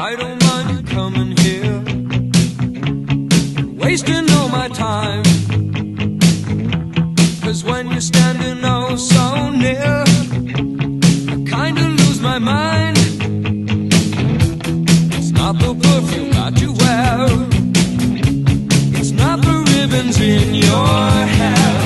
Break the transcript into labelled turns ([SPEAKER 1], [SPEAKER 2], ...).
[SPEAKER 1] I don't mind you coming here, wasting all my time. 'Cause when you're standing oh so near, I kinda lose my mind. It's not the perfume that you wear, it's not the ribbons in your hair.